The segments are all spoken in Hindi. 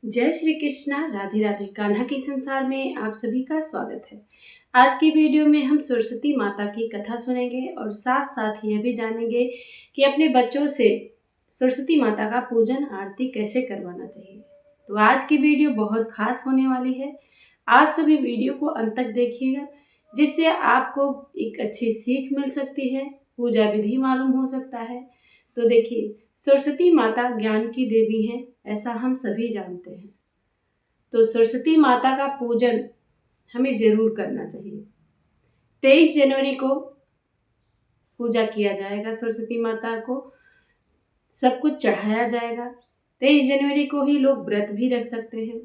जय श्री कृष्णा। राधे राधे। कान्हा के संसार में आप सभी का स्वागत है। आज की वीडियो में हम सरस्वती माता की कथा सुनेंगे और साथ साथ यह भी जानेंगे कि अपने बच्चों से सरस्वती माता का पूजन आरती कैसे करवाना चाहिए। तो आज की वीडियो बहुत खास होने वाली है। आज सभी वीडियो को अंत तक देखिएगा, जिससे आपको एक अच्छी सीख मिल सकती है, पूजा विधि मालूम हो सकता है। तो देखिए, सरस्वती माता ज्ञान की देवी हैं, ऐसा हम सभी जानते हैं। तो सरस्वती माता का पूजन हमें जरूर करना चाहिए। 23 जनवरी को पूजा किया जाएगा, सरस्वती माता को सब कुछ चढ़ाया जाएगा। 23 जनवरी को ही लोग व्रत भी रख सकते हैं।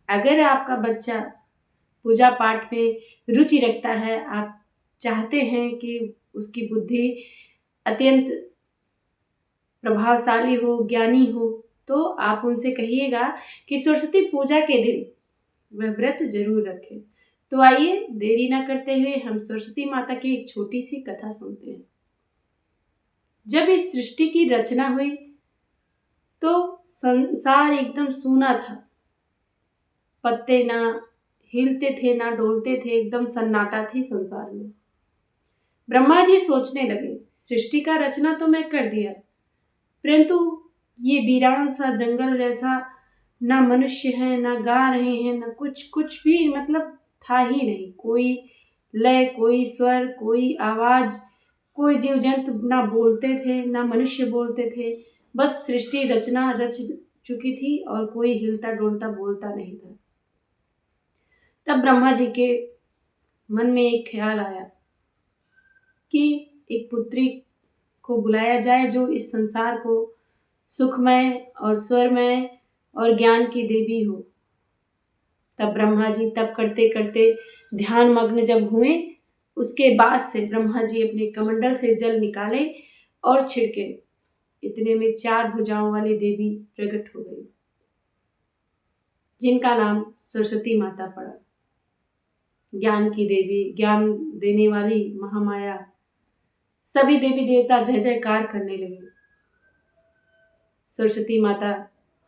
अगर आपका बच्चा पूजा पाठ में रुचि रखता है, आप चाहते हैं कि उसकी बुद्धि अत्यंत प्रभावशाली हो, ज्ञानी हो, तो आप उनसे कहिएगा कि सरस्वती पूजा के दिन वह व्रत जरूर रखें। तो आइए देरी ना करते हुए हम सरस्वती माता की एक छोटी सी कथा सुनते हैं। जब इस सृष्टि की रचना हुई तो संसार एकदम सूना था। पत्ते ना हिलते थे, ना डोलते थे, एकदम सन्नाटा थी संसार में। ब्रह्मा जी सोचने लगे, सृष्टि का रचना तो मैं कर दिया, परंतु ये वीरान सा जंगल जैसा, ना मनुष्य है, ना गा रहे हैं, ना कुछ भी मतलब था ही नहीं। कोई लय, कोई स्वर, कोई आवाज, कोई जीव जंतु ना बोलते थे, ना मनुष्य बोलते थे। बस सृष्टि रचना रच चुकी थी और कोई हिलता डोलता बोलता नहीं था। तब ब्रह्मा जी के मन में एक ख्याल आया कि एक पुत्री को बुलाया जाए जो इस संसार को सुखमय और स्वरमय और ज्ञान की देवी हो। तब ब्रह्मा जी तप करते करते ध्यान मग्न जब हुए, उसके बाद से ब्रह्मा जी अपने कमंडल से जल निकाले और छिड़के। इतने में 4 भुजाओं वाली देवी प्रकट हो गई, जिनका नाम सरस्वती माता पड़ा। ज्ञान की देवी, ज्ञान देने वाली महामाया। सभी देवी देवता जय जयकार करने लगे। सरस्वती माता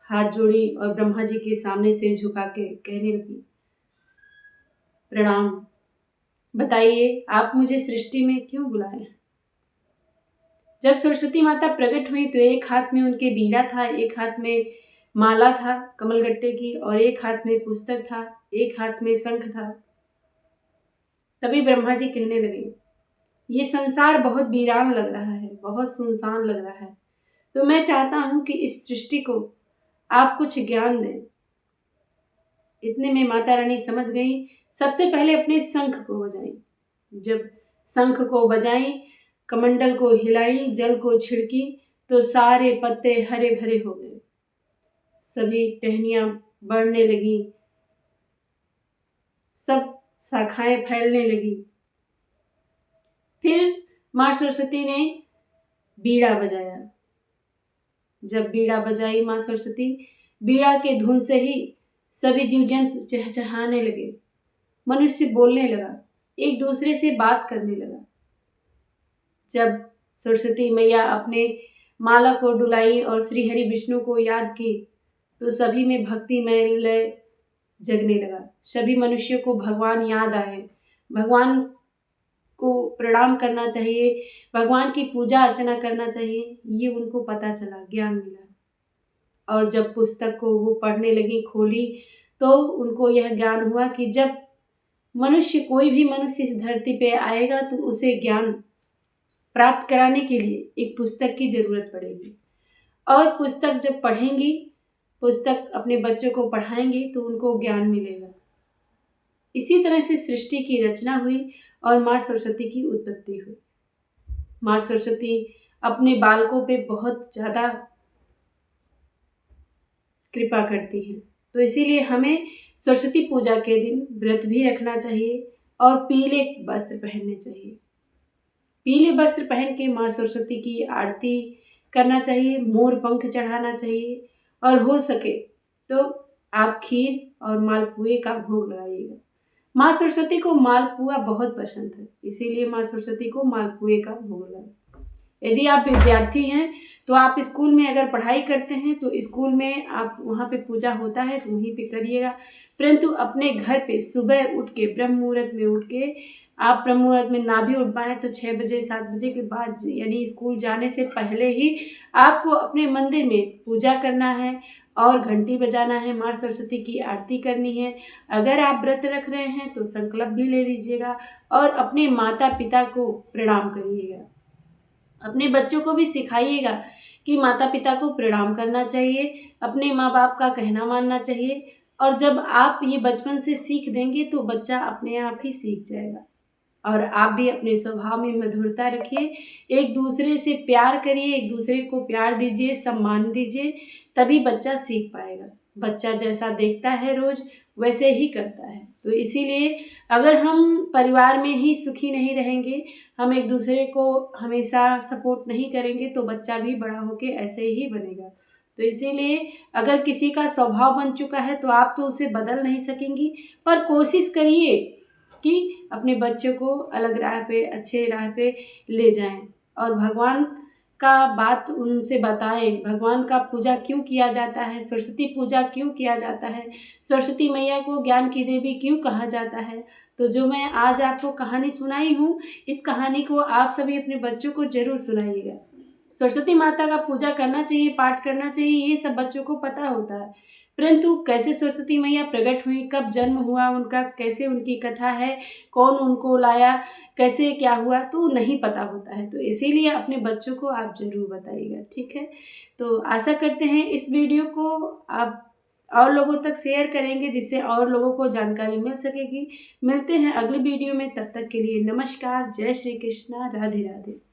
हाथ जोड़ी और ब्रह्मा जी के सामने सिर झुका के कहने लगी, प्रणाम, बताइए आप मुझे सृष्टि में क्यों बुलाए। जब सरस्वती माता प्रकट हुई तो एक हाथ में उनके बीड़ा था, एक हाथ में माला था कमलगट्टे की, और एक हाथ में पुस्तक था, एक हाथ में शंख था। तभी ब्रह्मा जी कहने लगे, ये संसार बहुत वीरान लग रहा है, बहुत सुनसान लग रहा है, तो मैं चाहता हूं कि इस सृष्टि को आप कुछ ज्ञान दें। इतने में माता रानी समझ गई। सबसे पहले अपने शंख को बजाई। जब शंख को बजाई, कमंडल को हिलाई, जल को छिड़की, तो सारे पत्ते हरे भरे हो गए। सभी टहनियां बढ़ने लगी, सब शाखाएं फैलने लगी। फिर माँ सरस्वती ने बीड़ा बजाया। जब बीड़ा बजाई माँ सरस्वती, बीड़ा के धुन से ही सभी जीव जंतु चहचहाने लगे। मनुष्य बोलने लगा, एक दूसरे से बात करने लगा। जब सरस्वती मैया अपने माला को डुलाई और श्री हरि विष्णु को याद की, तो सभी में भक्तिमय लय जगने लगा। सभी मनुष्यों को भगवान याद आए। भगवान को प्रणाम करना चाहिए, भगवान की पूजा अर्चना करना चाहिए, ये उनको पता चला, ज्ञान मिला। और जब पुस्तक को वो पढ़ने लगी, खोली, तो उनको यह ज्ञान हुआ कि जब कोई भी मनुष्य इस धरती पे आएगा तो उसे ज्ञान प्राप्त कराने के लिए एक पुस्तक की जरूरत पड़ेगी। और पुस्तक जब पढ़ेंगी, पुस्तक अपने बच्चों को पढ़ाएंगे तो उनको ज्ञान मिलेगा। इसी तरह से सृष्टि की रचना हुई और माँ सरस्वती की उत्पत्ति हुई। माँ सरस्वती अपने बालकों पे बहुत ज़्यादा कृपा करती हैं, तो इसीलिए हमें सरस्वती पूजा के दिन व्रत भी रखना चाहिए और पीले वस्त्र पहनने चाहिए। पीले वस्त्र पहन के माँ सरस्वती की आरती करना चाहिए, मोर पंख चढ़ाना चाहिए, और हो सके तो आप खीर और मालपुए का भोग लगाइएगा। माँ सरस्वती को मालपुआ बहुत पसंद है, इसीलिए माँ सरस्वती को मालपुए का भोग लगाए। यदि आप विद्यार्थी हैं तो आप स्कूल में अगर पढ़ाई करते हैं तो स्कूल में आप वहाँ पे पूजा होता है तो वहीं पे करिएगा। परंतु अपने घर पे सुबह उठ के ब्रह्म मुहूर्त में उठ के, आप ब्रह्म मुहूर्त में ना भी उठ पाएँ तो 6 बजे 7 बजे के बाद, यानी स्कूल जाने से पहले ही आपको अपने मंदिर में पूजा करना है और घंटी बजाना है, माँ सरस्वती की आरती करनी है। अगर आप व्रत रख रहे हैं तो संकल्प भी ले लीजिएगा और अपने माता पिता को प्रणाम करिएगा। अपने बच्चों को भी सिखाइएगा कि माता पिता को प्रणाम करना चाहिए, अपने माँ बाप का कहना मानना चाहिए। और जब आप ये बचपन से सीख देंगे तो बच्चा अपने आप ही सीख जाएगा। और आप भी अपने स्वभाव में मधुरता रखिए, एक दूसरे से प्यार करिए, एक दूसरे को प्यार दीजिए, सम्मान दीजिए, तभी बच्चा सीख पाएगा। बच्चा जैसा देखता है रोज वैसे ही करता है। तो इसीलिए अगर हम परिवार में ही सुखी नहीं रहेंगे, हम एक दूसरे को हमेशा सपोर्ट नहीं करेंगे तो बच्चा भी बड़ा होके ऐसे ही बनेगा। तो इसीलिए अगर किसी का स्वभाव बन चुका है तो आप तो उसे बदल नहीं सकेंगी, पर कोशिश करिए कि अपने बच्चों को अलग राह पे, अच्छे राह पे ले जाएं और भगवान का बात उनसे बताएं। भगवान का पूजा क्यों किया जाता है, सरस्वती पूजा क्यों किया जाता है, सरस्वती मैया को ज्ञान की देवी क्यों कहा जाता है। तो जो मैं आज आपको कहानी सुनाई हूँ, इस कहानी को आप सभी अपने बच्चों को जरूर सुनाइएगा। सरस्वती माता का पूजा करना चाहिए, पाठ करना चाहिए, ये सब बच्चों को पता होता है। परंतु कैसे सरस्वती मैया प्रकट हुई, कब जन्म हुआ उनका, कैसे उनकी कथा है, कौन उनको लाया, कैसे क्या हुआ, तो नहीं पता होता है। तो इसीलिए अपने बच्चों को आप ज़रूर बताइएगा, ठीक है। तो आशा करते हैं इस वीडियो को आप और लोगों तक शेयर करेंगे जिससे और लोगों को जानकारी मिल सकेगी। मिलते हैं अगली वीडियो में, तब तक के लिए नमस्कार, जय श्री कृष्णा, राधे राधे।